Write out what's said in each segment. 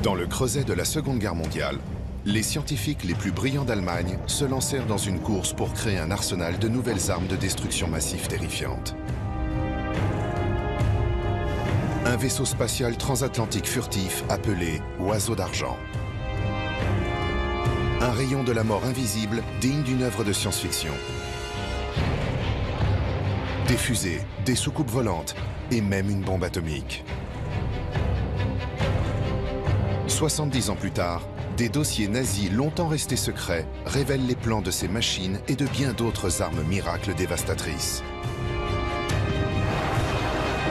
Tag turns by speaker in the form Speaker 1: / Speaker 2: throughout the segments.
Speaker 1: Dans le creuset de la Seconde Guerre mondiale, les scientifiques les plus brillants d'Allemagne se lancèrent dans une course pour créer un arsenal de nouvelles armes de destruction massive terrifiantes. Un vaisseau spatial transatlantique furtif appelé Oiseau d'argent. Un rayon de la mort invisible digne d'une œuvre de science-fiction. Des fusées, des soucoupes volantes et même une bombe atomique. 70 ans plus tard, des dossiers nazis longtemps restés secrets révèlent les plans de ces machines et de bien d'autres armes miracles dévastatrices.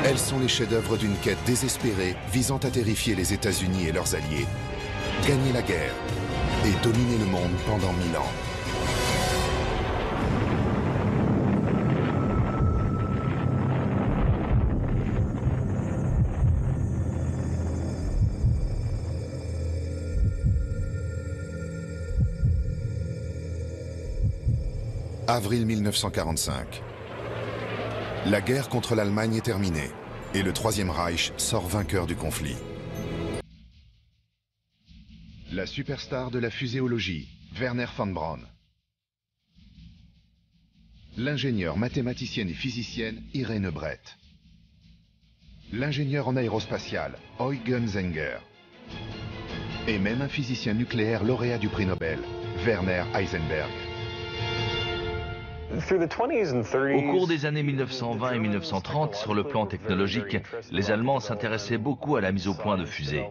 Speaker 1: Elles sont les chefs-d'œuvre d'une quête désespérée visant à terrifier les États-Unis et leurs alliés, gagner la guerre et dominer le monde pendant 1000 ans. Avril 1945. La guerre contre l'Allemagne est terminée et le Troisième Reich sort vainqueur du conflit. La superstar de la fuséologie, Werner von Braun. L'ingénieure mathématicienne et physicienne, Irene Brett. L'ingénieur en aérospatial, Eugen Zenger. Et même un physicien nucléaire lauréat du prix Nobel, Werner Heisenberg.
Speaker 2: Au cours des années 1920 et 1930, sur le plan technologique, les Allemands s'intéressaient beaucoup à la mise au point de fusées.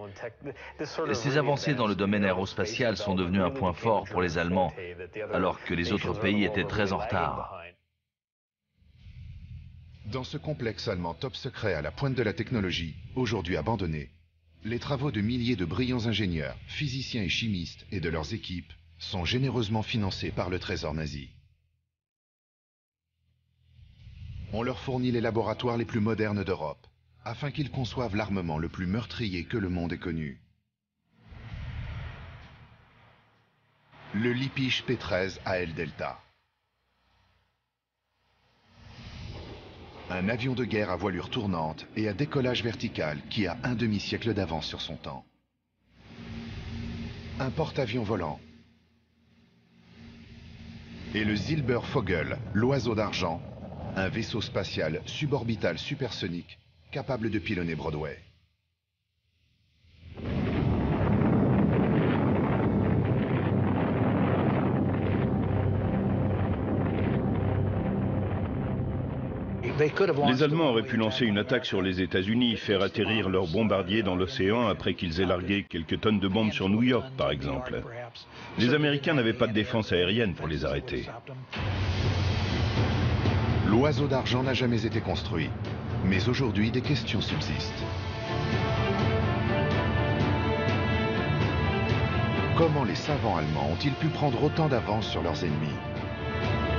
Speaker 2: Ces avancées dans le domaine aérospatial sont devenues un point fort pour les Allemands, alors que les autres pays étaient très en retard.
Speaker 1: Dans ce complexe allemand top secret à la pointe de la technologie, aujourd'hui abandonné, les travaux de milliers de brillants ingénieurs, physiciens et chimistes et de leurs équipes sont généreusement financés par le trésor nazi. On leur fournit les laboratoires les plus modernes d'Europe, afin qu'ils conçoivent l'armement le plus meurtrier que le monde ait connu. Le Lippisch P-13 AL Delta. Un avion de guerre à voilure tournante et à décollage vertical qui a un demi-siècle d'avance sur son temps. Un porte-avions volant. Et le Silbervogel, l'oiseau d'argent, un vaisseau spatial suborbital supersonique capable de pilonner Broadway.
Speaker 3: Les Allemands auraient pu lancer une attaque sur les États-Unis, faire atterrir leurs bombardiers dans l'océan après qu'ils aient largué quelques tonnes de bombes sur New York, par exemple. Les Américains n'avaient pas de défense aérienne pour les arrêter.
Speaker 1: L'oiseau d'argent n'a jamais été construit, mais aujourd'hui des questions subsistent. Comment les savants allemands ont-ils pu prendre autant d'avance sur leurs ennemis?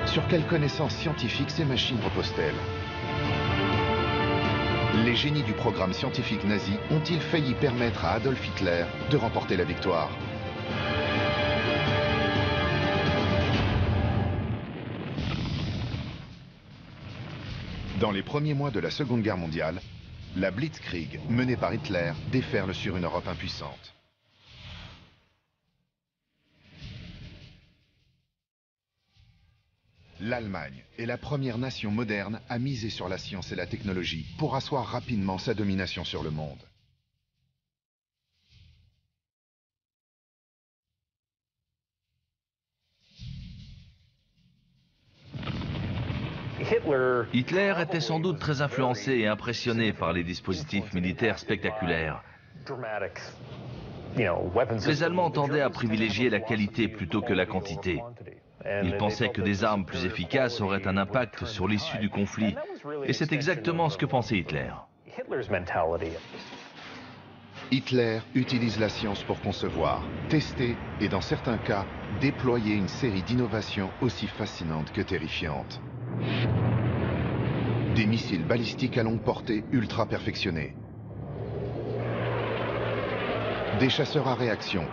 Speaker 1: Sur quelles connaissances scientifiques ces machines reposent-elles? Les génies du programme scientifique nazi ont-ils failli permettre à Adolf Hitler de remporter la victoire? Dans les premiers mois de la Seconde Guerre mondiale, la Blitzkrieg, menée par Hitler, déferle sur une Europe impuissante. L'Allemagne est la première nation moderne à miser sur la science et la technologie pour asseoir rapidement sa domination sur le monde.
Speaker 2: Hitler était sans doute très influencé et impressionné par les dispositifs militaires spectaculaires. Les Allemands tendaient à privilégier la qualité plutôt que la quantité. Ils pensaient que des armes plus efficaces auraient un impact sur l'issue du conflit. Et c'est exactement ce que pensait Hitler.
Speaker 1: Hitler utilise la science pour concevoir, tester et, dans certains cas, déployer une série d'innovations aussi fascinantes que terrifiantes. Des missiles balistiques à longue portée ultra perfectionnés. Des chasseurs à réaction,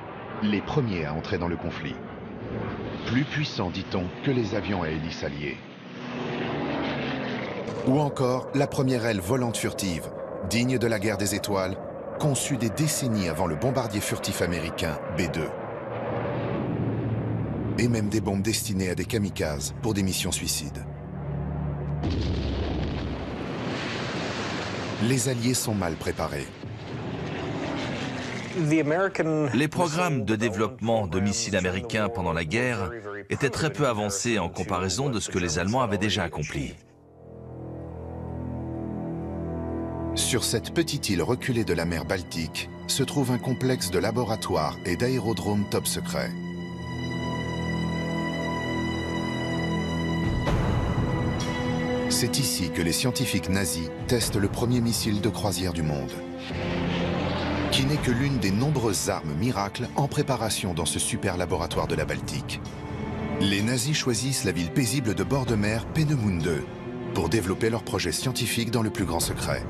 Speaker 1: les premiers à entrer dans le conflit. Plus puissants, dit-on, que les avions à hélice alliés. Ou encore la première aile volante furtive, digne de la guerre des étoiles, conçu des décennies avant le bombardier furtif américain B-2. Et même des bombes destinées à des kamikazes pour des missions suicides. Les Alliés sont mal préparés.
Speaker 2: Les programmes de développement de missiles américains pendant la guerre étaient très peu avancés en comparaison de ce que les Allemands avaient déjà accompli.
Speaker 1: Sur cette petite île reculée de la mer Baltique se trouve un complexe de laboratoires et d'aérodromes top secrets. C'est ici que les scientifiques nazis testent le premier missile de croisière du monde, qui n'est que l'une des nombreuses armes miracles en préparation dans ce super laboratoire de la Baltique. Les nazis choisissent la ville paisible de bord de mer Peenemünde pour développer leur projet scientifique dans le plus grand secret.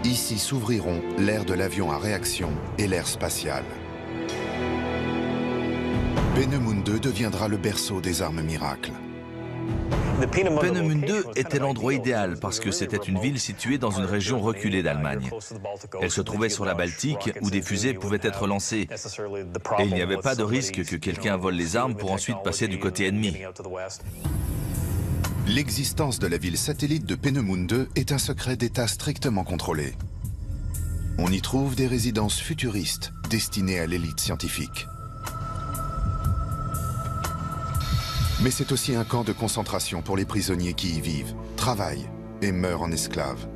Speaker 1: Ici s'ouvriront l'ère de l'avion à réaction et l'ère spatiale. Peenemünde deviendra le berceau des armes miracles.
Speaker 2: Peenemünde était l'endroit idéal parce que c'était une ville située dans une région reculée d'Allemagne. Elle se trouvait sur la Baltique où des fusées pouvaient être lancées. Et il n'y avait pas de risque que quelqu'un vole les armes pour ensuite passer du côté ennemi.
Speaker 1: L'existence de la ville satellite de Peenemünde est un secret d'État strictement contrôlé. On y trouve des résidences futuristes destinées à l'élite scientifique. Mais c'est aussi un camp de concentration pour les prisonniers qui y vivent, travaillent et meurent en esclaves.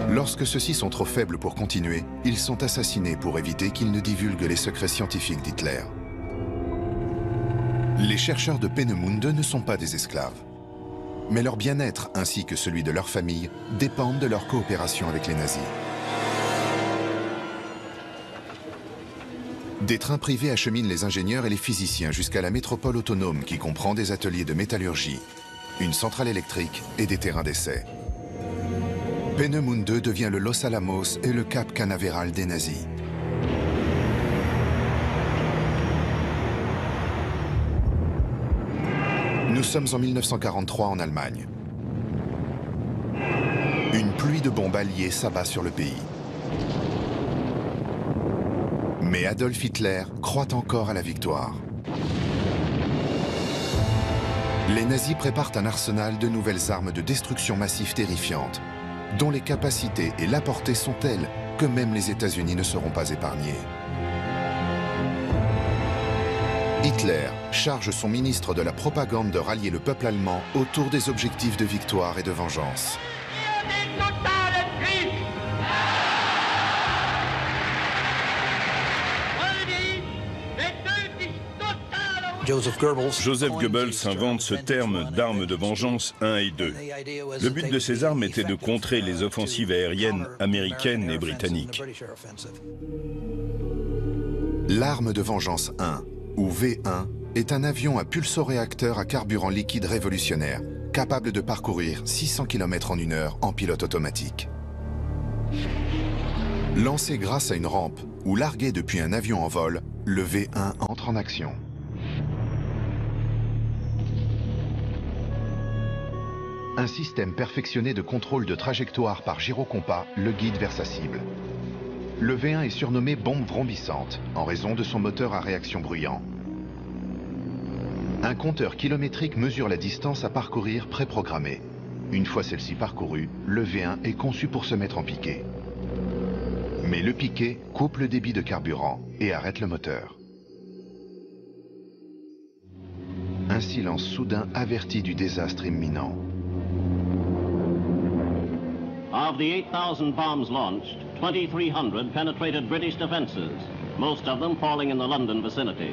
Speaker 1: Lorsque ceux-ci sont trop faibles pour continuer, ils sont assassinés pour éviter qu'ils ne divulguent les secrets scientifiques d'Hitler. Les chercheurs de Peenemünde ne sont pas des esclaves. Mais leur bien-être ainsi que celui de leur famille dépendent de leur coopération avec les nazis. Des trains privés acheminent les ingénieurs et les physiciens jusqu'à la métropole autonome qui comprend des ateliers de métallurgie, une centrale électrique et des terrains d'essai. Peenemünde devient le Los Alamos et le Cap Canaveral des nazis. Nous sommes en 1943 en Allemagne. Une pluie de bombes alliées s'abat sur le pays. Mais Adolf Hitler croit encore à la victoire. Les nazis préparent un arsenal de nouvelles armes de destruction massive terrifiantes, dont les capacités et la portée sont telles que même les États-Unis ne seront pas épargnés. Hitler charge son ministre de la propagande de rallier le peuple allemand autour des objectifs de victoire et de vengeance.
Speaker 3: Joseph Goebbels invente ce terme d'armes de vengeance 1 et 2. Le but de ces armes était de contrer les offensives aériennes américaines et britanniques.
Speaker 1: L'arme de vengeance 1, ou V1, est un avion à pulsoréacteur à carburant liquide révolutionnaire, capable de parcourir 600 km en 1 heure en pilote automatique. Lancé grâce à une rampe ou largué depuis un avion en vol, le V1 entre en action. Un système perfectionné de contrôle de trajectoire par gyrocompas le guide vers sa cible. Le V1 est surnommé bombe vrombissante en raison de son moteur à réaction bruyant. Un compteur kilométrique mesure la distance à parcourir préprogrammée. Une fois celle-ci parcourue, le V1 est conçu pour se mettre en piqué. Mais le piqué coupe le débit de carburant et arrête le moteur. Un silence soudain avertit du désastre imminent.
Speaker 4: Of the 8,000 bombs launched, 2,300 penetrated British defenses, most of them falling in the London vicinity.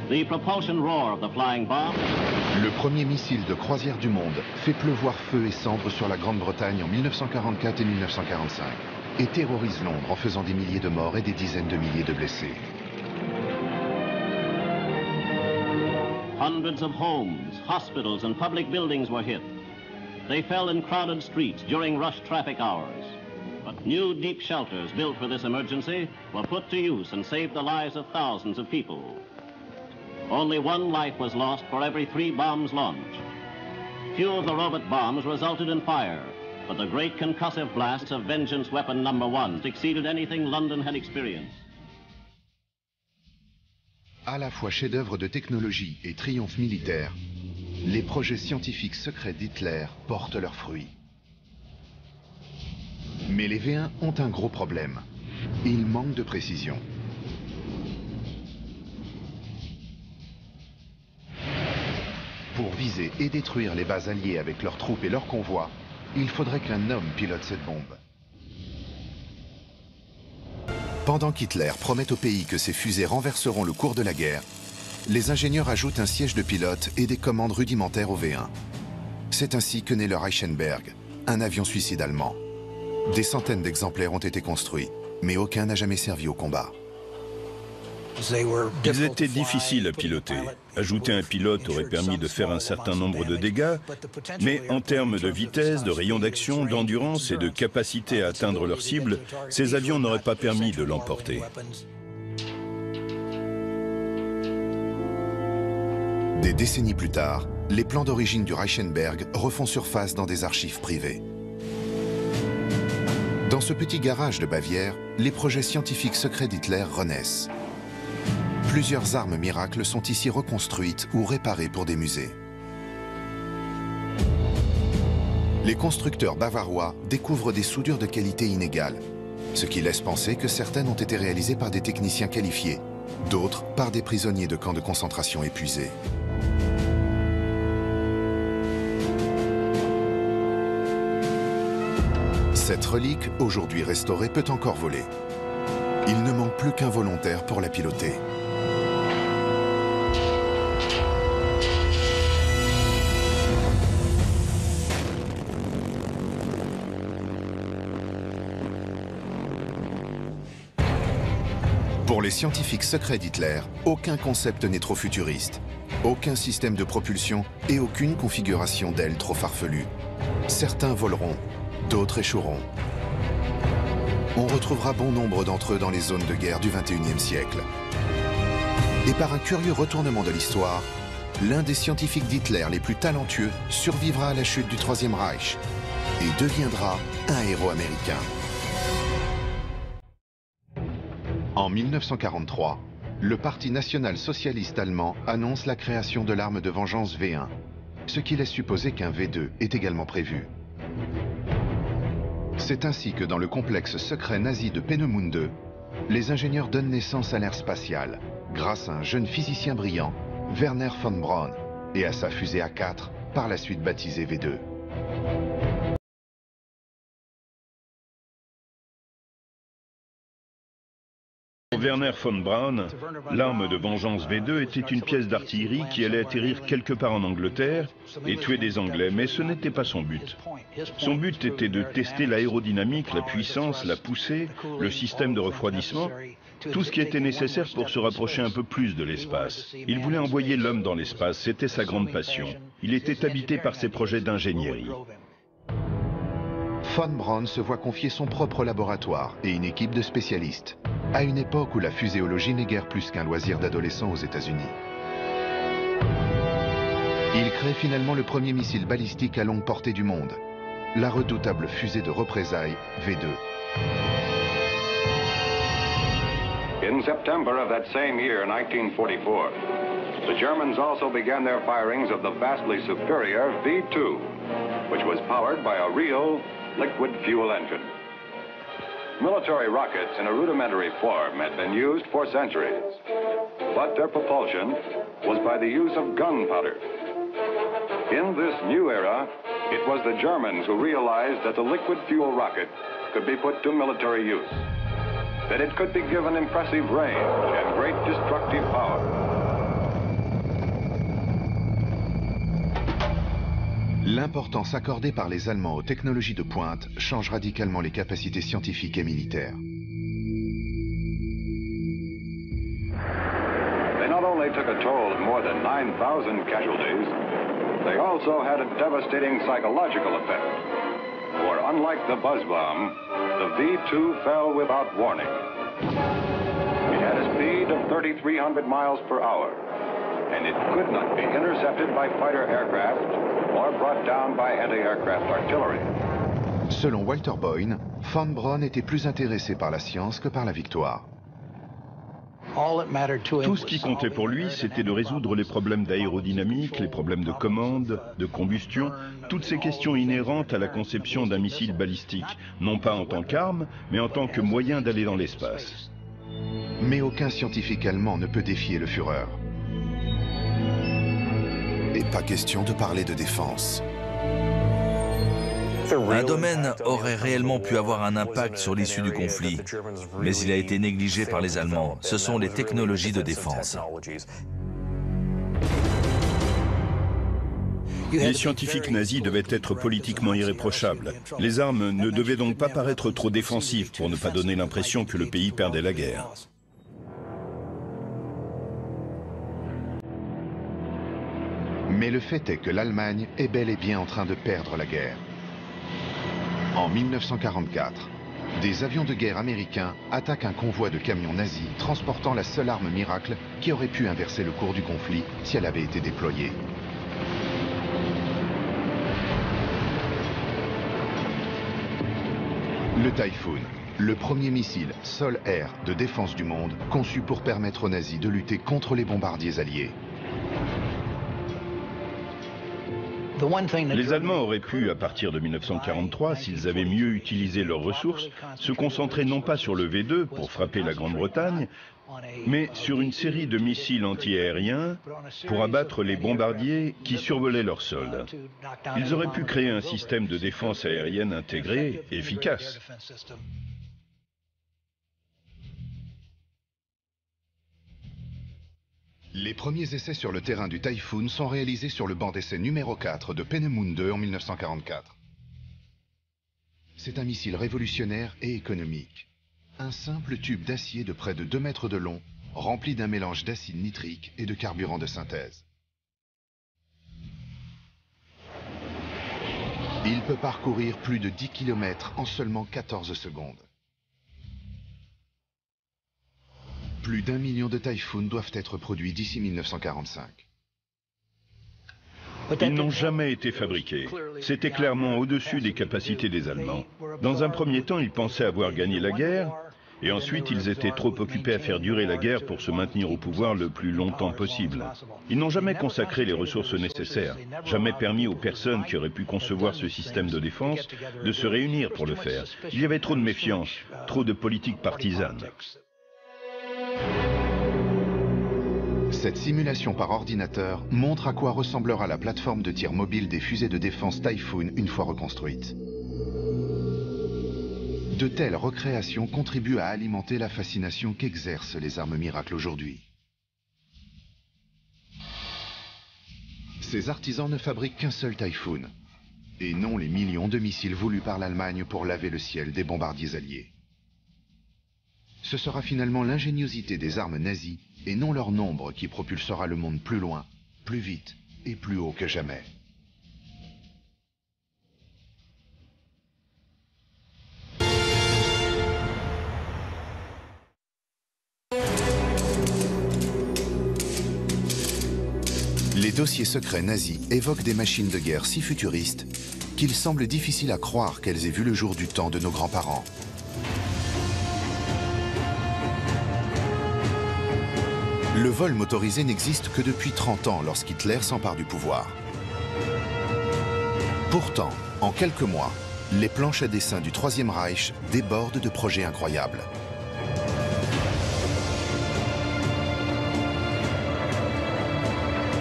Speaker 4: The propulsion roar of the flying bomb.
Speaker 1: Le premier missile de croisière du monde fait pleuvoir feu et cendres sur la Grande-Bretagne en 1944 et 1945 et terrorise Londres en faisant des milliers de morts et des dizaines de milliers de blessés.
Speaker 4: Hundreds of homes, hospitals and public buildings were hit. They fell in crowded streets during rush traffic hours. But new deep shelters built for this emergency were put to use and saved the lives of thousands of people. Only one life was lost for every 3 bombs launched. Few of the robot bombs resulted in fire, but the great concussive blasts of Vengeance Weapon No. 1 exceeded anything London had experienced.
Speaker 1: À la fois chef-d'œuvre de technologie et triomphe militaire, les projets scientifiques secrets d'Hitler portent leurs fruits. Mais les V1 ont un gros problème. Ils manquent de précision. Pour viser et détruire les bases alliées avec leurs troupes et leurs convois, il faudrait qu'un homme pilote cette bombe. Pendant qu'Hitler promet au pays que ses fusées renverseront le cours de la guerre, les ingénieurs ajoutent un siège de pilote et des commandes rudimentaires au V1. C'est ainsi que naît le Reichenberg, un avion suicide allemand. Des centaines d'exemplaires ont été construits, mais aucun n'a jamais servi au combat.
Speaker 3: Ils étaient difficiles à piloter. Ajouter un pilote aurait permis de faire un certain nombre de dégâts, mais en termes de vitesse, de rayon d'action, d'endurance et de capacité à atteindre leur cible, ces avions n'auraient pas permis de l'emporter.
Speaker 1: Des décennies plus tard, les plans d'origine du Reichenberg refont surface dans des archives privées. Dans ce petit garage de Bavière, les projets scientifiques secrets d'Hitler renaissent. Plusieurs armes miracles sont ici reconstruites ou réparées pour des musées. Les constructeurs bavarois découvrent des soudures de qualité inégale, ce qui laisse penser que certaines ont été réalisées par des techniciens qualifiés, d'autres par des prisonniers de camps de concentration épuisés. Cette relique, aujourd'hui restaurée, peut encore voler. Il ne manque plus qu'un volontaire pour la piloter. Pour les scientifiques secrets d'Hitler, aucun concept n'est trop futuriste, aucun système de propulsion et aucune configuration d'ailes trop farfelue. Certains voleront, d'autres échoueront. On retrouvera bon nombre d'entre eux dans les zones de guerre du XXIe siècle. Et par un curieux retournement de l'histoire, l'un des scientifiques d'Hitler les plus talentueux survivra à la chute du Troisième Reich et deviendra un héros américain. En 1943, le Parti national-socialiste allemand annonce la création de l'arme de vengeance V1, ce qui laisse supposer qu'un V2 est également prévu. C'est ainsi que dans le complexe secret nazi de Peenemünde, les ingénieurs donnent naissance à l'ère spatiale, grâce à un jeune physicien brillant, Werner von Braun, et à sa fusée A4, par la suite baptisée V2.
Speaker 3: Pour Werner von Braun, l'arme de vengeance V2 était une pièce d'artillerie qui allait atterrir quelque part en Angleterre et tuer des Anglais, mais ce n'était pas son but. Son but était de tester l'aérodynamique, la puissance, la poussée, le système de refroidissement, tout ce qui était nécessaire pour se rapprocher un peu plus de l'espace. Il voulait envoyer l'homme dans l'espace, c'était sa grande passion. Il était habité par ses projets d'ingénierie.
Speaker 1: Von Braun se voit confier son propre laboratoire et une équipe de spécialistes, à une époque où la fuséologie n'est guère plus qu'un loisir d'adolescents aux États-Unis. Il crée finalement le premier missile balistique à longue portée du monde, la redoutable fusée de représailles V2.
Speaker 5: In September of that same year, 1944, the Germans also began their firings of the vastly superior V2, which was powered by a real liquid fuel engine. Military rockets in a rudimentary form had been used for centuries, but their propulsion was by the use of gunpowder. In this new era, it was the Germans who realized that the liquid fuel rocket could be put to military use, that it could be given impressive range and great destructive power.
Speaker 1: L'importance accordée par les Allemands aux technologies de pointe change radicalement les capacités scientifiques et militaires.
Speaker 5: They not only took a toll of more than 9,000 casualties, they also had a devastating psychological effect. For unlike the buzz bomb, the V2 fell without warning. It had a speed of 3,300 miles per hour, and it could not be intercepted by fighter aircraft or brought down by anti-aircraft artillery.
Speaker 1: Selon Walter Boyne, von Braun était plus intéressé par la science que par la victoire.
Speaker 3: Tout ce qui comptait pour lui, c'était de résoudre les problèmes d'aérodynamique, les problèmes de commande, de combustion, toutes ces questions inhérentes à la conception d'un missile balistique, non pas en tant qu'arme, mais en tant que moyen d'aller dans l'espace.
Speaker 1: Mais aucun scientifique allemand ne peut défier le Führer. Et pas question de parler de défense.
Speaker 2: Un domaine aurait réellement pu avoir un impact sur l'issue du conflit, mais il a été négligé par les Allemands. Ce sont les technologies de défense.
Speaker 3: Les scientifiques nazis devaient être politiquement irréprochables. Les armes ne devaient donc pas paraître trop défensives pour ne pas donner l'impression que le pays perdait la guerre.
Speaker 1: Mais le fait est que l'Allemagne est bel et bien en train de perdre la guerre. En 1944, des avions de guerre américains attaquent un convoi de camions nazis transportant la seule arme miracle qui aurait pu inverser le cours du conflit si elle avait été déployée. Le Typhoon, le premier missile sol-air de défense du monde conçu pour permettre aux nazis de lutter contre les bombardiers alliés.
Speaker 3: Les Allemands auraient pu, à partir de 1943, s'ils avaient mieux utilisé leurs ressources, se concentrer non pas sur le V2 pour frapper la Grande-Bretagne, mais sur une série de missiles antiaériens pour abattre les bombardiers qui survolaient leur sol. Ils auraient pu créer un système de défense aérienne intégré et efficace.
Speaker 1: Les premiers essais sur le terrain du Typhoon sont réalisés sur le banc d'essai numéro 4 de Peenemünde en 1944. C'est un missile révolutionnaire et économique. Un simple tube d'acier de près de 2 mètres de long, rempli d'un mélange d'acide nitrique et de carburant de synthèse. Il peut parcourir plus de 10 km en seulement 14 secondes. Plus d'1 million de Typhoon doivent être produits d'ici 1945.
Speaker 3: Ils n'ont jamais été fabriqués. C'était clairement au-dessus des capacités des Allemands. Dans un premier temps, ils pensaient avoir gagné la guerre, et ensuite ils étaient trop occupés à faire durer la guerre pour se maintenir au pouvoir le plus longtemps possible. Ils n'ont jamais consacré les ressources nécessaires, jamais permis aux personnes qui auraient pu concevoir ce système de défense de se réunir pour le faire. Il y avait trop de méfiance, trop de politique partisane.
Speaker 1: Cette simulation par ordinateur montre à quoi ressemblera la plateforme de tir mobile des fusées de défense Typhoon une fois reconstruite. De telles recréations contribuent à alimenter la fascination qu'exercent les armes miracles aujourd'hui. Ces artisans ne fabriquent qu'un seul Typhoon, et non les millions de missiles voulus par l'Allemagne pour laver le ciel des bombardiers alliés. Ce sera finalement l'ingéniosité des armes nazies et non leur nombre qui propulsera le monde plus loin, plus vite et plus haut que jamais. Les dossiers secrets nazis évoquent des machines de guerre si futuristes qu'il semble difficile à croire qu'elles aient vu le jour du temps de nos grands-parents. Le vol motorisé n'existe que depuis 30 ans lorsqu'Hitler s'empare du pouvoir. Pourtant, en quelques mois, les planches à dessin du Troisième Reich débordent de projets incroyables.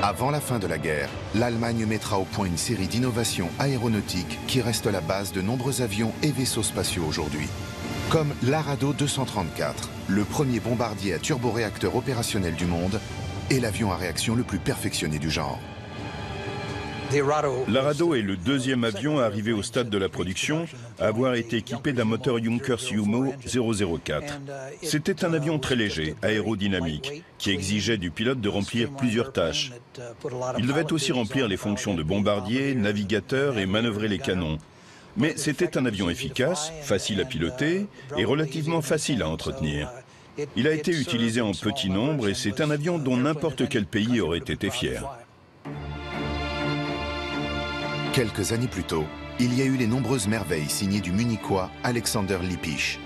Speaker 1: Avant la fin de la guerre, l'Allemagne mettra au point une série d'innovations aéronautiques qui restent la base de nombreux avions et vaisseaux spatiaux aujourd'hui. Comme l'Arado 234, le premier bombardier à turboréacteur opérationnel du monde et l'avion à réaction le plus perfectionné du genre.
Speaker 3: L'Arado est le deuxième avion arrivé au stade de la production à avoir été équipé d'un moteur Junkers Jumo 004. C'était un avion très léger, aérodynamique, qui exigeait du pilote de remplir plusieurs tâches. Il devait aussi remplir les fonctions de bombardier, navigateur et manœuvrer les canons. Mais c'était un avion efficace, facile à piloter et relativement facile à entretenir. Il a été utilisé en petit nombre et c'est un avion dont n'importe quel pays aurait été fier.
Speaker 1: Quelques années plus tôt, il y a eu les nombreuses merveilles signées du Munichois Alexander Lippisch.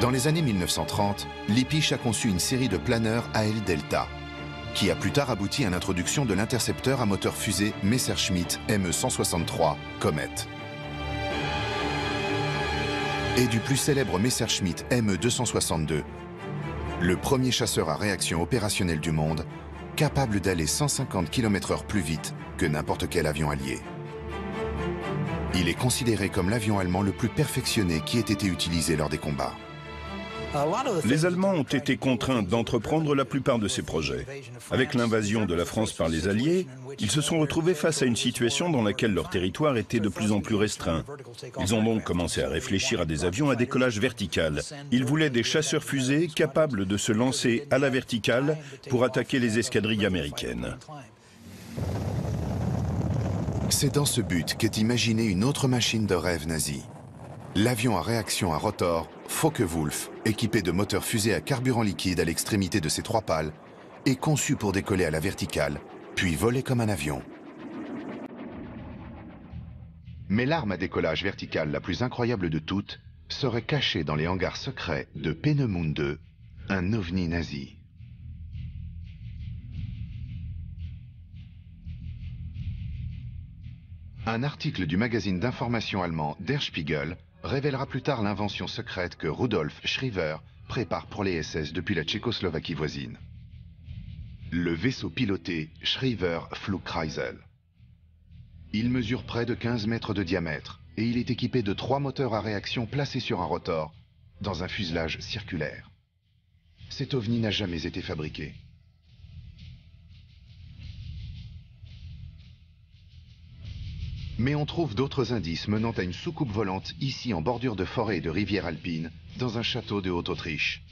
Speaker 1: Dans les années 1930, Lippisch a conçu une série de planeurs AL Delta, qui a plus tard abouti à l'introduction de l'intercepteur à moteur fusée Messerschmitt Me-163 Comet. Et du plus célèbre Messerschmitt Me-262, le premier chasseur à réaction opérationnelle du monde, capable d'aller 150 km/h plus vite que n'importe quel avion allié. Il est considéré comme l'avion allemand le plus perfectionné qui ait été utilisé lors des combats.
Speaker 3: Les Allemands ont été contraints d'entreprendre la plupart de ces projets. Avec l'invasion de la France par les Alliés, ils se sont retrouvés face à une situation dans laquelle leur territoire était de plus en plus restreint. Ils ont donc commencé à réfléchir à des avions à décollage vertical. Ils voulaient des chasseurs-fusées capables de se lancer à la verticale pour attaquer les escadrilles américaines.
Speaker 1: C'est dans ce but qu'est imaginée une autre machine de rêve nazie. L'avion à réaction à rotor Focke-Wulf, équipé de moteurs fusées à carburant liquide à l'extrémité de ses 3 pales, est conçu pour décoller à la verticale, puis voler comme un avion. Mais l'arme à décollage vertical la plus incroyable de toutes serait cachée dans les hangars secrets de Peenemünde 2, un ovni nazi. Un article du magazine d'information allemand Der Spiegel révélera plus tard l'invention secrète que Rudolf Schriever prépare pour les SS depuis la Tchécoslovaquie voisine. Le vaisseau piloté Schriever Flugkreisel. Il mesure près de 15 mètres de diamètre et il est équipé de 3 moteurs à réaction placés sur un rotor dans un fuselage circulaire. Cet ovni n'a jamais été fabriqué. Mais on trouve d'autres indices menant à une soucoupe volante ici en bordure de forêt et de rivière alpine, dans un château de Haute-Autriche.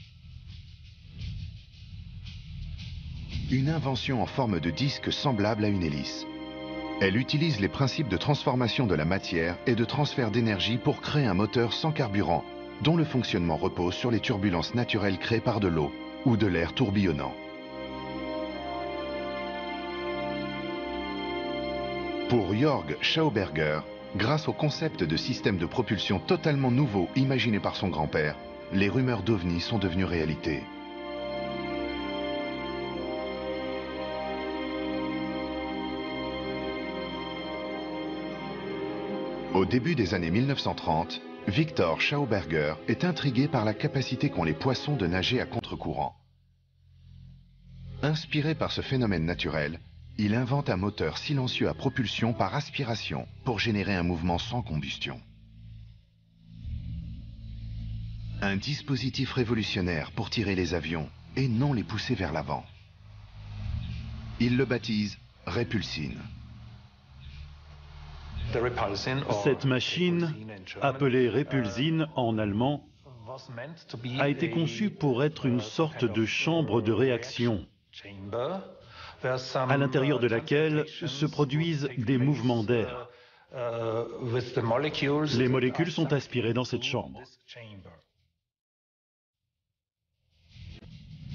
Speaker 1: Une invention en forme de disque semblable à une hélice. Elle utilise les principes de transformation de la matière et de transfert d'énergie pour créer un moteur sans carburant, dont le fonctionnement repose sur les turbulences naturelles créées par de l'eau ou de l'air tourbillonnant. Pour Jörg Schauberger, grâce au concept de système de propulsion totalement nouveau imaginé par son grand-père, les rumeurs d'OVNI sont devenues réalité. Au début des années 1930, Victor Schauberger est intrigué par la capacité qu'ont les poissons de nager à contre-courant. Inspiré par ce phénomène naturel, il invente un moteur silencieux à propulsion par aspiration pour générer un mouvement sans combustion. Un dispositif révolutionnaire pour tirer les avions et non les pousser vers l'avant. Il le baptise Repulsine.
Speaker 6: Cette machine, appelée Repulsine en allemand, a été conçue pour être une sorte de chambre de réaction, à l'intérieur de laquelle se produisent des mouvements d'air. Les molécules sont aspirées dans cette chambre.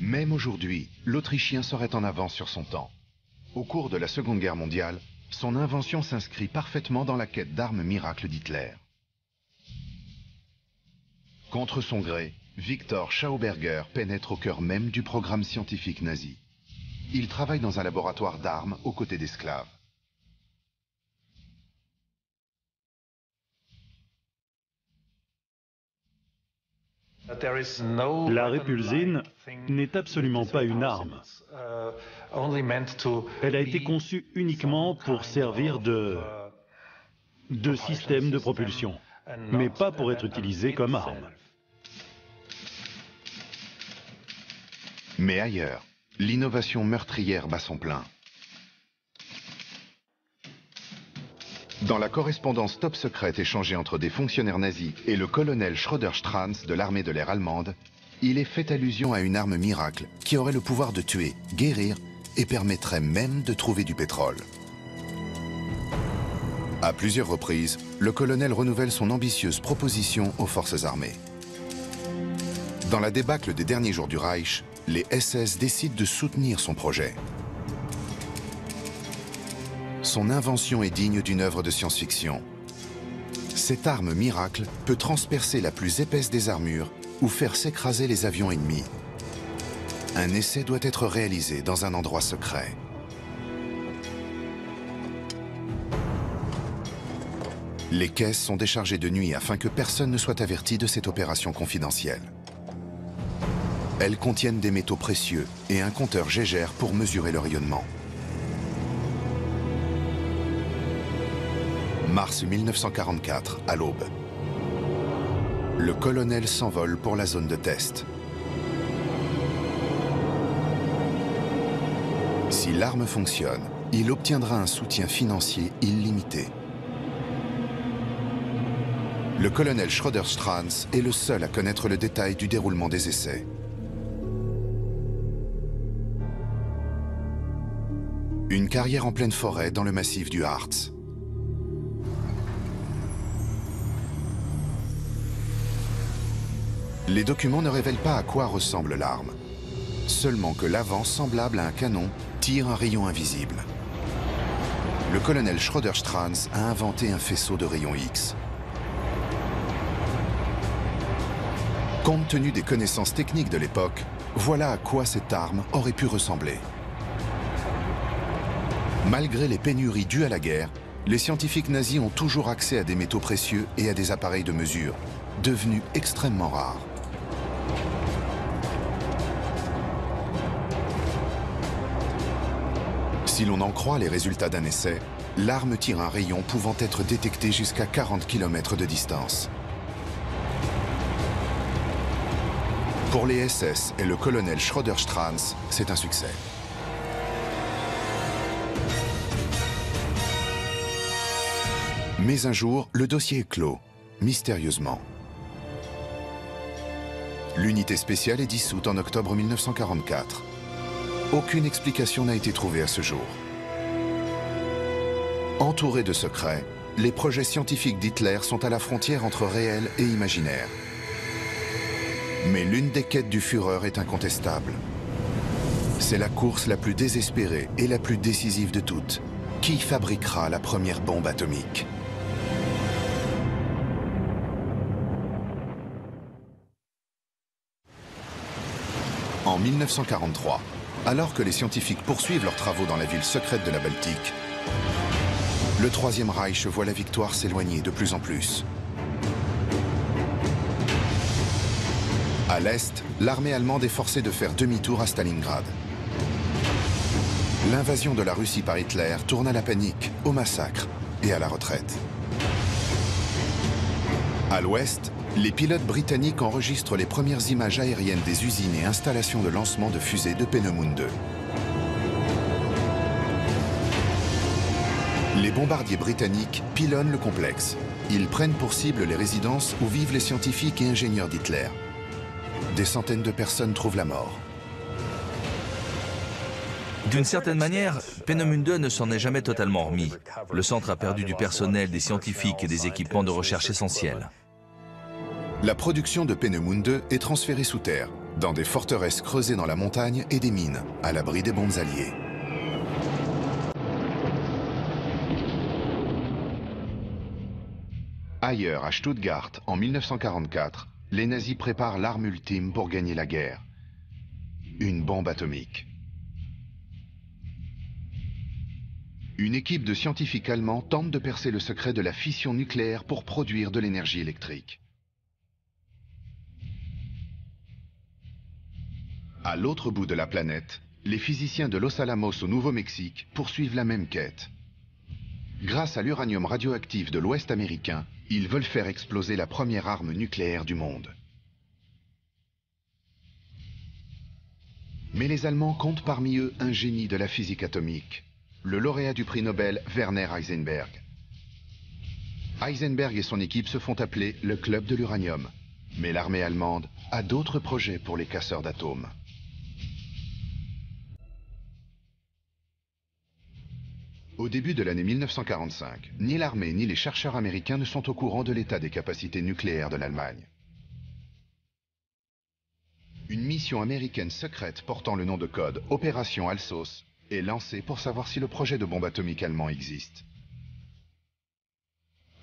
Speaker 1: Même aujourd'hui, l'Autrichien serait en avance sur son temps. Au cours de la Seconde Guerre mondiale, son invention s'inscrit parfaitement dans la quête d'armes miracles d'Hitler. Contre son gré, Victor Schauberger pénètre au cœur même du programme scientifique nazi. Il travaille dans un laboratoire d'armes aux côtés d'esclaves.
Speaker 6: La Repulsine n'est absolument pas une arme. Elle a été conçue uniquement pour servir de système de propulsion, mais pas pour être utilisée comme arme.
Speaker 1: Mais ailleurs, l'innovation meurtrière bat son plein. Dans la correspondance top secrète échangée entre des fonctionnaires nazis et le colonel Schröder-Strans de l'armée de l'air allemande, il est fait allusion à une arme miracle qui aurait le pouvoir de tuer, guérir et permettrait même de trouver du pétrole. À plusieurs reprises, le colonel renouvelle son ambitieuse proposition aux forces armées. Dans la débâcle des derniers jours du Reich, les SS décident de soutenir son projet. Son invention est digne d'une œuvre de science-fiction. Cette arme miracle peut transpercer la plus épaisse des armures ou faire s'écraser les avions ennemis. Un essai doit être réalisé dans un endroit secret. Les caisses sont déchargées de nuit afin que personne ne soit averti de cette opération confidentielle. Elles contiennent des métaux précieux et un compteur Geiger pour mesurer le rayonnement. Mars 1944, à l'aube. Le colonel s'envole pour la zone de test. Si l'arme fonctionne, il obtiendra un soutien financier illimité. Le colonel Schroeder-Stranz est le seul à connaître le détail du déroulement des essais. Une carrière en pleine forêt dans le massif du Harz. Les documents ne révèlent pas à quoi ressemble l'arme, seulement que l'avant, semblable à un canon, tire un rayon invisible. Le colonel Schroeder-Stranz a inventé un faisceau de rayons X. Compte tenu des connaissances techniques de l'époque, voilà à quoi cette arme aurait pu ressembler. Malgré les pénuries dues à la guerre, les scientifiques nazis ont toujours accès à des métaux précieux et à des appareils de mesure, devenus extrêmement rares. Si l'on en croit les résultats d'un essai, l'arme tire un rayon pouvant être détecté jusqu'à 40 km de distance. Pour les SS et le colonel Schroeder-Stranz, c'est un succès. Mais un jour, le dossier est clos, mystérieusement. L'unité spéciale est dissoute en octobre 1944. Aucune explication n'a été trouvée à ce jour. Entourés de secrets, les projets scientifiques d'Hitler sont à la frontière entre réel et imaginaire. Mais l'une des quêtes du Führer est incontestable. C'est la course la plus désespérée et la plus décisive de toutes. Qui fabriquera la première bombe atomique ? En 1943, alors que les scientifiques poursuivent leurs travaux dans la ville secrète de la Baltique, le Troisième Reich voit la victoire s'éloigner de plus en plus. À l'est, l'armée allemande est forcée de faire demi-tour à Stalingrad. L'invasion de la Russie par Hitler tourne à la panique, au massacre et à la retraite. À l'ouest, les pilotes britanniques enregistrent les premières images aériennes des usines et installations de lancement de fusées de Peenemünde. Les bombardiers britanniques pilonnent le complexe. Ils prennent pour cible les résidences où vivent les scientifiques et ingénieurs d'Hitler. Des centaines de personnes trouvent la mort.
Speaker 2: D'une certaine manière, Peenemünde ne s'en est jamais totalement remis. Le centre a perdu du personnel, des scientifiques et des équipements de recherche essentiels.
Speaker 1: La production de Peenemünde est transférée sous terre, dans des forteresses creusées dans la montagne et des mines, à l'abri des bombes alliées. Ailleurs, à Stuttgart, en 1944, les nazis préparent l'arme ultime pour gagner la guerre. Une bombe atomique. Une équipe de scientifiques allemands tente de percer le secret de la fission nucléaire pour produire de l'énergie électrique. À l'autre bout de la planète, les physiciens de Los Alamos au Nouveau-Mexique poursuivent la même quête. Grâce à l'uranium radioactif de l'Ouest américain, ils veulent faire exploser la première arme nucléaire du monde. Mais les Allemands comptent parmi eux un génie de la physique atomique, le lauréat du prix Nobel Werner Heisenberg. Heisenberg et son équipe se font appeler le Club de l'uranium, mais l'armée allemande a d'autres projets pour les casseurs d'atomes. Au début de l'année 1945, ni l'armée ni les chercheurs américains ne sont au courant de l'état des capacités nucléaires de l'Allemagne. Une mission américaine secrète portant le nom de code Opération Alsos est lancé pour savoir si le projet de bombe atomique allemand existe.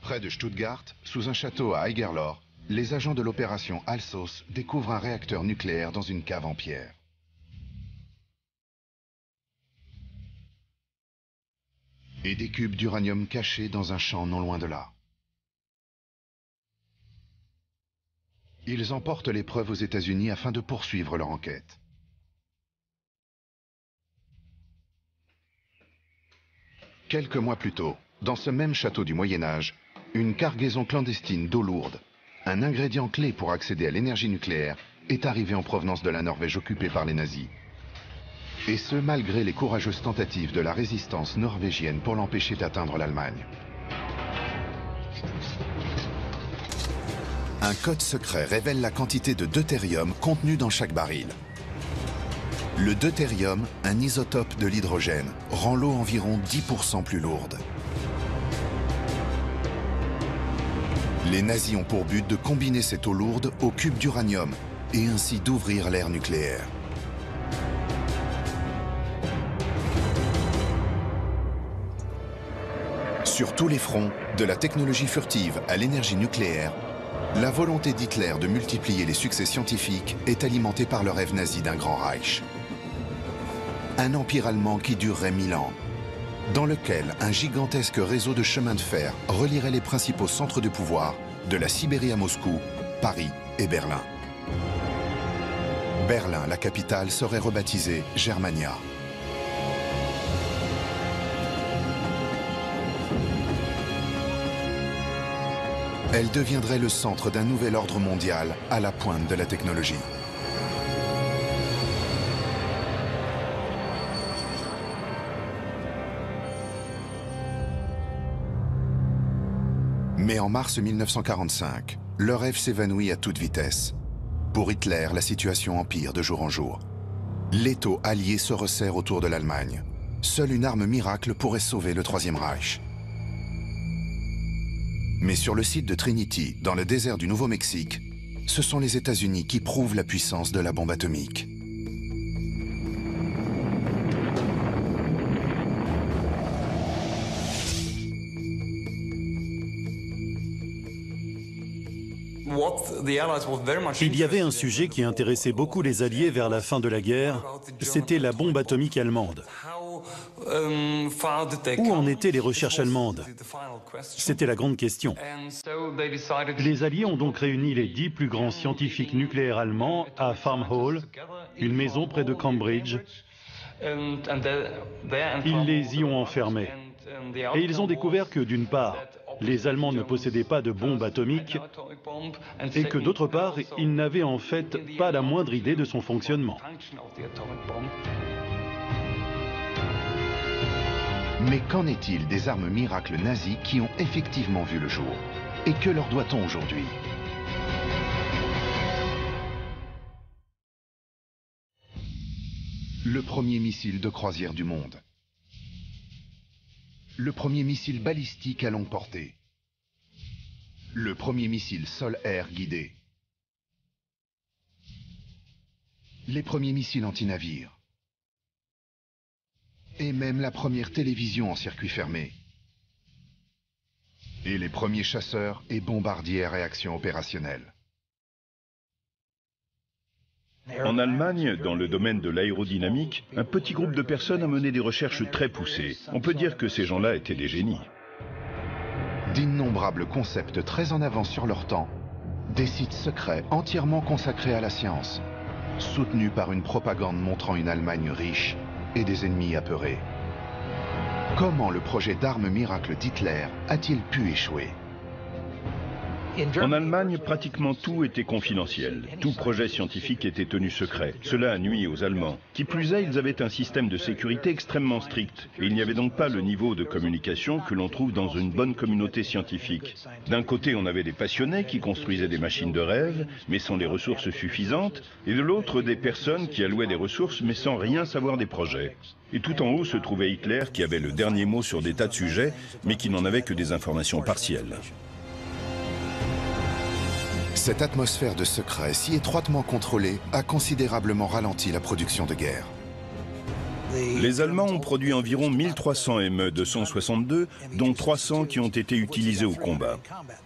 Speaker 1: Près de Stuttgart, sous un château à Eigerloh, les agents de l'opération Alsos découvrent un réacteur nucléaire dans une cave en pierre. Et des cubes d'uranium cachés dans un champ non loin de là. Ils emportent les preuves aux États-Unis afin de poursuivre leur enquête. Quelques mois plus tôt, dans ce même château du Moyen-Âge, une cargaison clandestine d'eau lourde, un ingrédient clé pour accéder à l'énergie nucléaire, est arrivée en provenance de la Norvège occupée par les nazis. Et ce, malgré les courageuses tentatives de la résistance norvégienne pour l'empêcher d'atteindre l'Allemagne. Un code secret révèle la quantité de deutérium contenu dans chaque baril. Le deutérium, un isotope de l'hydrogène, rend l'eau environ 10% plus lourde. Les nazis ont pour but de combiner cette eau lourde au cube d'uranium et ainsi d'ouvrir l'ère nucléaire. Sur tous les fronts, de la technologie furtive à l'énergie nucléaire, la volonté d'Hitler de multiplier les succès scientifiques est alimentée par le rêve nazi d'un grand Reich. Un empire allemand qui durerait 1000 ans, dans lequel un gigantesque réseau de chemins de fer relierait les principaux centres de pouvoir de la Sibérie à Moscou, Paris et Berlin. Berlin, la capitale, serait rebaptisée Germania. Elle deviendrait le centre d'un nouvel ordre mondial à la pointe de la technologie. Mais en mars 1945, le rêve s'évanouit à toute vitesse. Pour Hitler, la situation empire de jour en jour. L'étau allié se resserre autour de l'Allemagne. Seule une arme miracle pourrait sauver le Troisième Reich. Mais sur le site de Trinity, dans le désert du Nouveau-Mexique, ce sont les États-Unis qui prouvent la puissance de la bombe atomique.
Speaker 6: Il y avait un sujet qui intéressait beaucoup les Alliés vers la fin de la guerre, c'était la bombe atomique allemande. Où en étaient les recherches allemandes? C'était la grande question. Les Alliés ont donc réuni les 10 plus grands scientifiques nucléaires allemands à Farm Hall, une maison près de Cambridge. Ils les y ont enfermés. Et ils ont découvert que, d'une part, les Allemands ne possédaient pas de bombe atomique et que, d'autre part, ils n'avaient en fait pas la moindre idée de son fonctionnement.
Speaker 1: Mais qu'en est-il des armes miracles nazies qui ont effectivement vu le jour? Et que leur doit-on aujourd'hui? Le premier missile de croisière du monde. Le premier missile balistique à longue portée. Le premier missile sol-air guidé. Les premiers missiles anti-navires. Et même la première télévision en circuit fermé. Et les premiers chasseurs et bombardiers à réaction opérationnelle.
Speaker 3: En Allemagne, dans le domaine de l'aérodynamique, un petit groupe de personnes a mené des recherches très poussées. On peut dire que ces gens-là étaient des génies.
Speaker 1: D'innombrables concepts très en avance sur leur temps, des sites secrets entièrement consacrés à la science, soutenus par une propagande montrant une Allemagne riche et des ennemis apeurés. Comment le projet d'armes miracles d'Hitler a-t-il pu échouer?
Speaker 3: En Allemagne, pratiquement tout était confidentiel. Tout projet scientifique était tenu secret. Cela a nui aux Allemands. Qui plus est, ils avaient un système de sécurité extrêmement strict. Et il n'y avait donc pas le niveau de communication que l'on trouve dans une bonne communauté scientifique. D'un côté, on avait des passionnés qui construisaient des machines de rêve, mais sans les ressources suffisantes. Et de l'autre, des personnes qui allouaient des ressources, mais sans rien savoir des projets. Et tout en haut se trouvait Hitler, qui avait le dernier mot sur des tas de sujets, mais qui n'en avait que des informations partielles.
Speaker 1: Cette atmosphère de secret si étroitement contrôlée a considérablement ralenti la production de guerre.
Speaker 3: Les Allemands ont produit environ 1300 ME-262, dont 300 qui ont été utilisés au combat.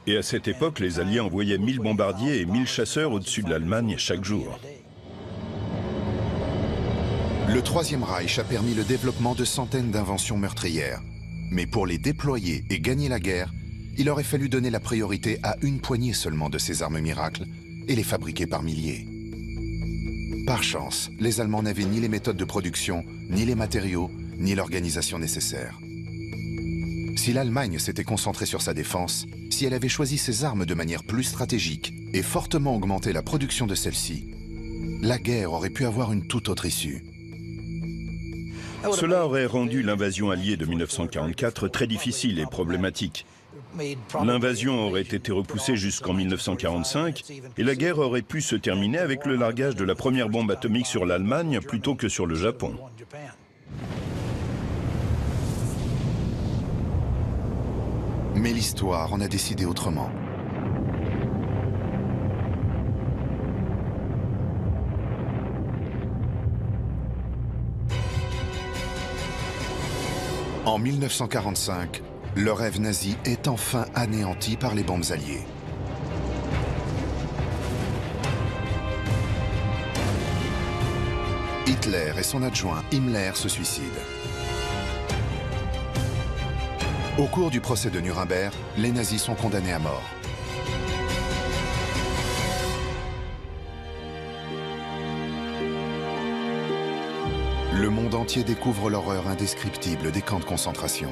Speaker 3: Et à cette époque, les Alliés envoyaient 1000 bombardiers et 1000 chasseurs au-dessus de l'Allemagne chaque jour.
Speaker 1: Le Troisième Reich a permis le développement de centaines d'inventions meurtrières. Mais pour les déployer et gagner la guerre, il aurait fallu donner la priorité à une poignée seulement de ces armes miracles et les fabriquer par milliers. Par chance, les Allemands n'avaient ni les méthodes de production, ni les matériaux, ni l'organisation nécessaire. Si l'Allemagne s'était concentrée sur sa défense, si elle avait choisi ses armes de manière plus stratégique et fortement augmenté la production de celles-ci, la guerre aurait pu avoir une toute autre issue.
Speaker 3: Cela aurait rendu l'invasion alliée de 1944 très difficile et problématique. L'invasion aurait été repoussée jusqu'en 1945 et la guerre aurait pu se terminer avec le largage de la première bombe atomique sur l'Allemagne plutôt que sur le Japon.
Speaker 1: Mais l'histoire en a décidé autrement. En 1945, le rêve nazi est enfin anéanti par les bombes alliées. Hitler et son adjoint Himmler se suicident. Au cours du procès de Nuremberg, les nazis sont condamnés à mort. Le monde entier découvre l'horreur indescriptible des camps de concentration.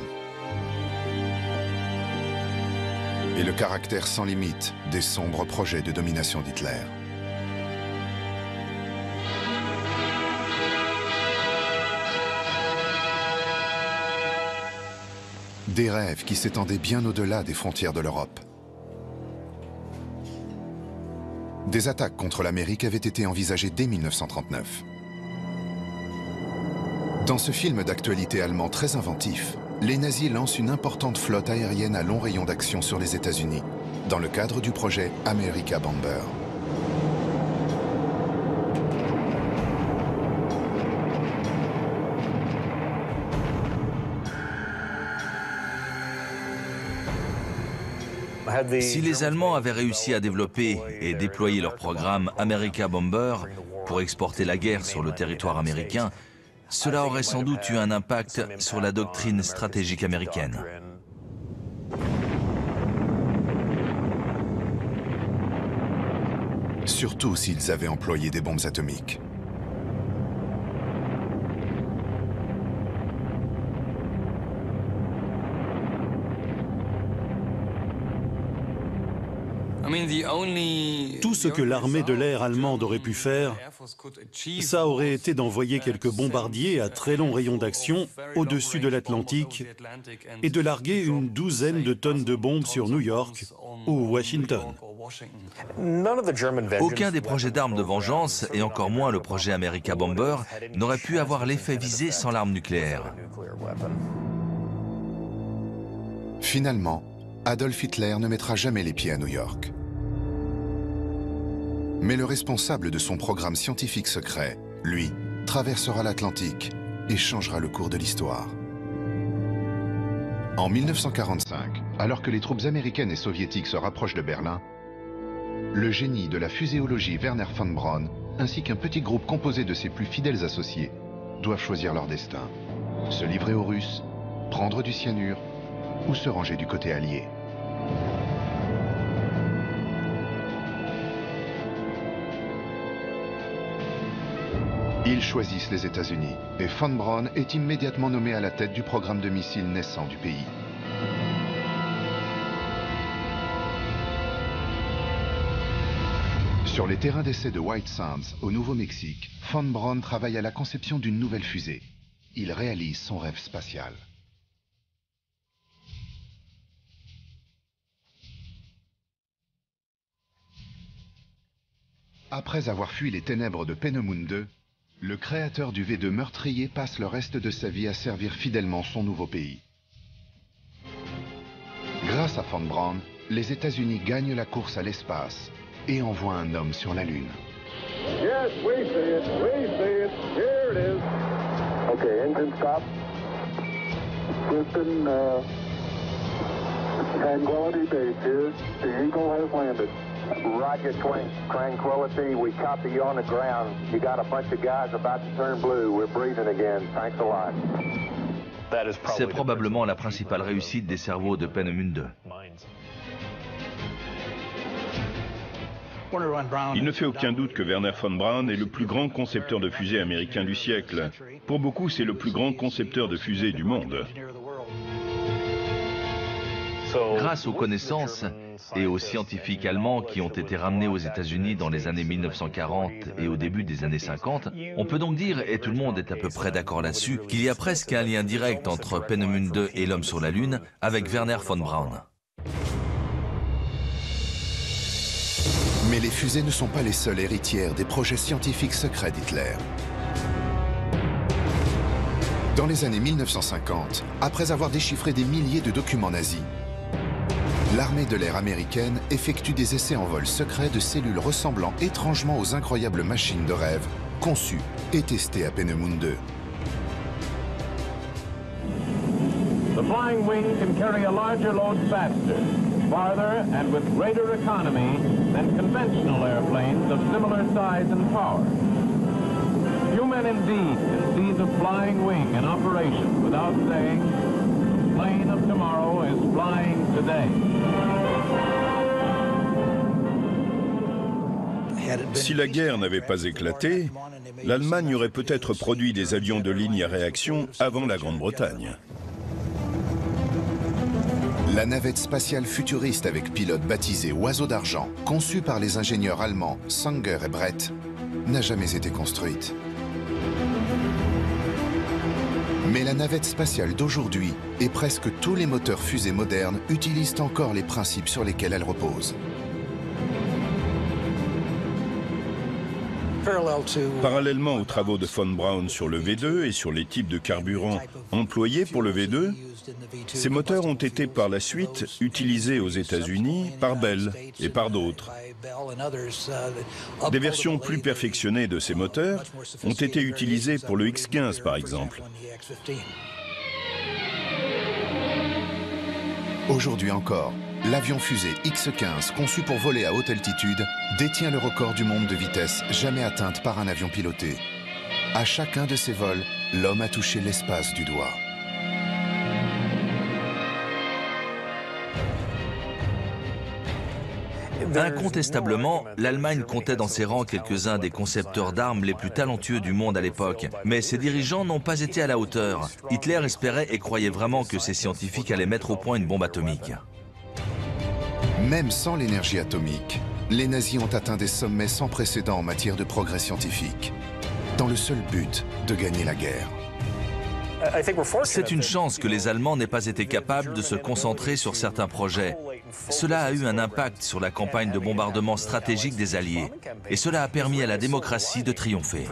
Speaker 1: Et le caractère sans limite des sombres projets de domination d'Hitler. Des rêves qui s'étendaient bien au-delà des frontières de l'Europe. Des attaques contre l'Amérique avaient été envisagées dès 1939. Dans ce film d'actualité allemand très inventif, les nazis lancent une importante flotte aérienne à long rayon d'action sur les États-Unis, dans le cadre du projet America Bomber.
Speaker 2: Si les Allemands avaient réussi à développer et déployer leur programme America Bomber pour exporter la guerre sur le territoire américain, cela aurait sans doute eu un impact sur la doctrine stratégique américaine.
Speaker 1: Surtout s'ils avaient employé des bombes atomiques.
Speaker 6: Tout ce que l'armée de l'air allemande aurait pu faire, ça aurait été d'envoyer quelques bombardiers à très long rayon d'action au-dessus de l'Atlantique et de larguer une douzaine de tonnes de bombes sur New York ou Washington.
Speaker 2: Aucun des projets d'armes de vengeance, et encore moins le projet America Bomber, n'aurait pu avoir l'effet visé sans l'arme nucléaire.
Speaker 1: Finalement, Adolf Hitler ne mettra jamais les pieds à New York. Mais le responsable de son programme scientifique secret, lui, traversera l'Atlantique et changera le cours de l'histoire. En 1945, alors que les troupes américaines et soviétiques se rapprochent de Berlin, le génie de la fuséologie Wernher von Braun, ainsi qu'un petit groupe composé de ses plus fidèles associés, doivent choisir leur destin. Se livrer aux Russes, prendre du cyanure ou se ranger du côté allié. Ils choisissent les États-Unis et von Braun est immédiatement nommé à la tête du programme de missiles naissant du pays. Sur les terrains d'essai de White Sands, au Nouveau-Mexique, von Braun travaille à la conception d'une nouvelle fusée. Il réalise son rêve spatial. Après avoir fui les ténèbres de Peenemünde, le créateur du V2 meurtrier passe le reste de sa vie à servir fidèlement son nouveau pays. Grâce à von Braun, les États-Unis gagnent la course à l'espace et envoient un homme sur la Lune.
Speaker 7: Yes, we see it. We see it. Here it is. Okay, engine stop. Houston, Tranquility Base here. The Eagle has landed. Roger, Tranquility. We copy you on the ground. You got a bunch of guys about to turn blue. We're breathing again. Thanks a lot.
Speaker 2: C'est probablement la principale réussite des cerveaux de Peenemünde.
Speaker 3: Il ne fait aucun doute que Wernher von Braun est le plus grand concepteur de fusées américain du siècle. Pour beaucoup, c'est le plus grand concepteur de fusées du monde.
Speaker 2: Grâce aux connaissances et aux scientifiques allemands qui ont été ramenés aux États-Unis dans les années 1940 et au début des années 50, on peut donc dire, et tout le monde est à peu près d'accord là-dessus, qu'il y a presque un lien direct entre Peenemünde et l'homme sur la Lune avec Wernher von Braun.
Speaker 1: Mais les fusées ne sont pas les seules héritières des projets scientifiques secrets d'Hitler. Dans les années 1950, après avoir déchiffré des milliers de documents nazis, l'armée de l'air américaine effectue des essais en vol secret de cellules ressemblant étrangement aux incroyables machines de rêve conçues et testées à Peenemünde.
Speaker 8: The flying wing can carry a larger load faster, farther, and with greater economy than conventional airplanes of similar size and power. Few men indeed can see the flying wing in operation without saying, the plane of tomorrow is flying today.
Speaker 3: Si la guerre n'avait pas éclaté, l'Allemagne aurait peut-être produit des avions de ligne à réaction avant la Grande-Bretagne.
Speaker 1: La navette spatiale futuriste avec pilote baptisée Oiseau d'argent, conçue par les ingénieurs allemands Sanger et Brett, n'a jamais été construite. Mais la navette spatiale d'aujourd'hui et presque tous les moteurs fusées modernes utilisent encore les principes sur lesquels elle repose.
Speaker 3: Parallèlement aux travaux de von Braun sur le V2 et sur les types de carburant employés pour le V2, ces moteurs ont été par la suite utilisés aux États-Unis par Bell et par d'autres. Des versions plus perfectionnées de ces moteurs ont été utilisées pour le X-15 par exemple.
Speaker 1: Aujourd'hui encore, l'avion fusée X-15 conçu pour voler à haute altitude détient le record du monde de vitesse jamais atteinte par un avion piloté. À chacun de ces vols, l'homme a touché l'espace du doigt.
Speaker 2: Incontestablement, l'Allemagne comptait dans ses rangs quelques-uns des concepteurs d'armes les plus talentueux du monde à l'époque. Mais ses dirigeants n'ont pas été à la hauteur. Hitler espérait et croyait vraiment que ses scientifiques allaient mettre au point une bombe atomique.
Speaker 1: Même sans l'énergie atomique, les nazis ont atteint des sommets sans précédent en matière de progrès scientifique, dans le seul but de gagner la guerre.
Speaker 2: C'est une chance que les Allemands n'aient pas été capables de se concentrer sur certains projets. Cela a eu un impact sur la campagne de bombardement stratégique des Alliés. Et cela a permis à la démocratie de triompher.